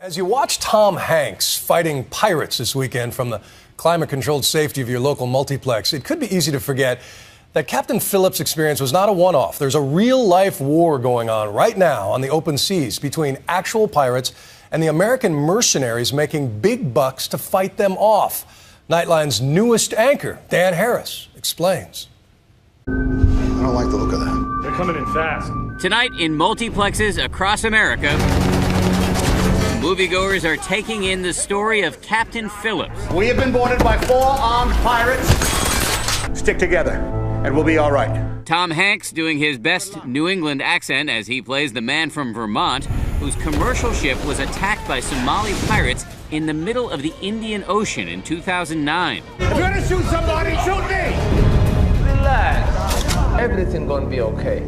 As you watch Tom Hanks fighting pirates this weekend from the climate-controlled safety of your local multiplex, it could be easy to forget that Captain Phillips' experience was not a one-off. There's a real-life war going on right now on the open seas between actual pirates and the American mercenaries making big bucks to fight them off. Nightline's newest anchor, Dan Harris, explains. I don't like the look of that. They're coming in fast. Tonight in multiplexes across America, moviegoers are taking in the story of Captain Phillips. We have been boarded by 4 armed pirates. Stick together, and we'll be all right. Tom Hanks doing his best New England accent as he plays the man from Vermont, whose commercial ship was attacked by Somali pirates in the middle of the Indian Ocean in 2009. If you're gonna shoot somebody, shoot me! Relax. Everything gonna be okay.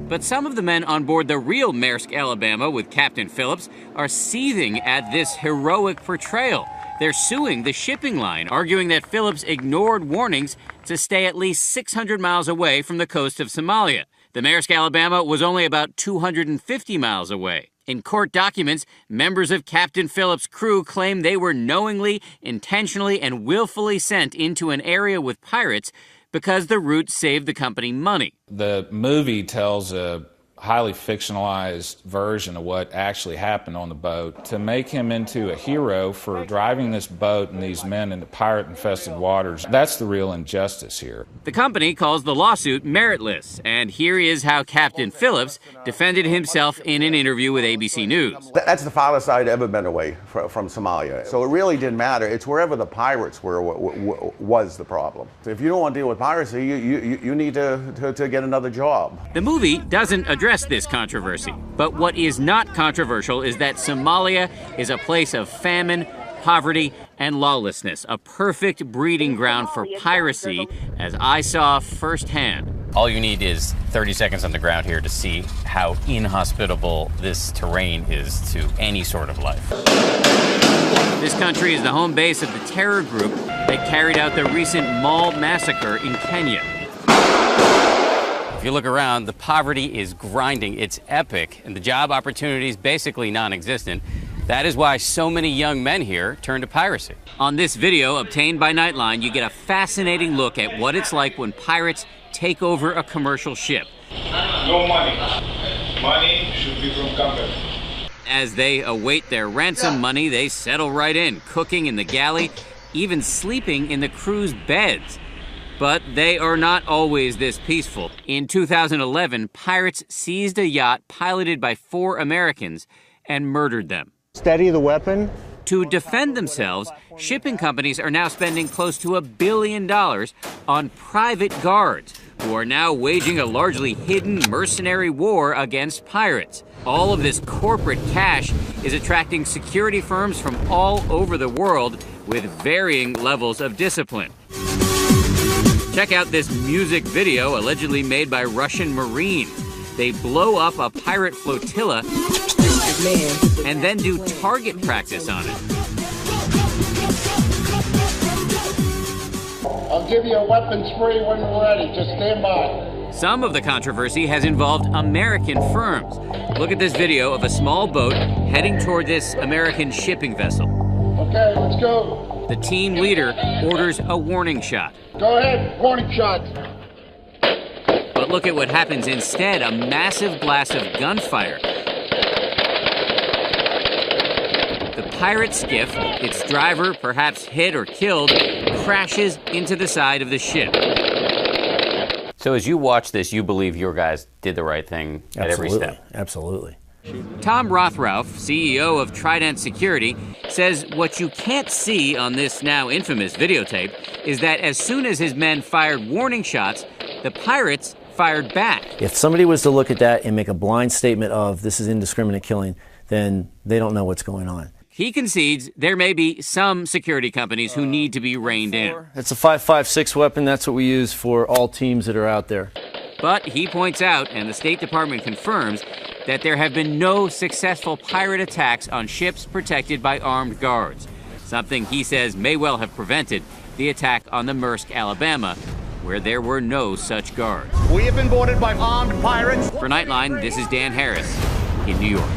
But some of the men on board the real Maersk, Alabama with Captain Phillips are seething at this heroic portrayal. They're suing the shipping line, arguing that Phillips ignored warnings to stay at least 600 miles away from the coast of Somalia. The Maersk, Alabama was only about 250 miles away. In court documents, members of Captain Phillips' crew claim they were knowingly, intentionally, and willfully sent into an area with pirates because the route saved the company money. The movie tells a highly fictionalized version of what actually happened on the boat to make him into a hero for driving this boat and these men into pirate-infested waters. That's the real injustice here. The company calls the lawsuit meritless, and here is how Captain Phillips defended himself in an interview with ABC News. That's the farthest I'd ever been away from Somalia. So it really didn't matter. It's wherever the pirates were was the problem. So if you don't want to deal with piracy, you need to get another job. The movie doesn't address this controversy, but what is not controversial is that Somalia is a place of famine, poverty, and lawlessness, a perfect breeding ground for piracy, as I saw firsthand. All you need is 30 seconds on the ground here to see how inhospitable this terrain is to any sort of life. This country is the home base of the terror group that carried out the recent mall massacre in Kenya. If you look around, the poverty is grinding. It's epic, and the job opportunities basically non-existent. That is why so many young men here turn to piracy. On this video, obtained by Nightline, you get a fascinating look at what it's like when pirates take over a commercial ship. No money. Money should be from company. As they await their ransom money, they settle right in, cooking in the galley, even sleeping in the crew's beds. But they are not always this peaceful. In 2011, pirates seized a yacht piloted by 4 Americans and murdered them. Steady the weapon. To defend themselves, shipping companies are now spending close to $1 billion on private guards, who are now waging a largely hidden mercenary war against pirates. All of this corporate cash is attracting security firms from all over the world with varying levels of discipline. Check out this music video allegedly made by Russian Marines. They blow up a pirate flotilla and then do target practice on it. I'll give you a weapons free when we're ready. Just stand by. Some of the controversy has involved American firms. Look at this video of a small boat heading toward this American shipping vessel. Okay, let's go. The team leader orders a warning shot. Go ahead, warning shot. But look at what happens instead, a massive blast of gunfire. The pirate skiff, its driver perhaps hit or killed, crashes into the side of the ship. So as you watch this, you believe your guys did the right thing at every step? Absolutely. Tom Rothrauf, CEO of Trident Security, says what you can't see on this now infamous videotape is that as soon as his men fired warning shots, the pirates fired back. If somebody was to look at that and make a blind statement of this is indiscriminate killing, then they don't know what's going on. He concedes there may be some security companies who need to be reined in. It's a 5.56 weapon. That's what we use for all teams that are out there. But he points out, and the State Department confirms, that there have been no successful pirate attacks on ships protected by armed guards, something he says may well have prevented the attack on the Maersk, Alabama, where there were no such guards. We have been boarded by armed pirates. For Nightline, this is Dan Harris in New York.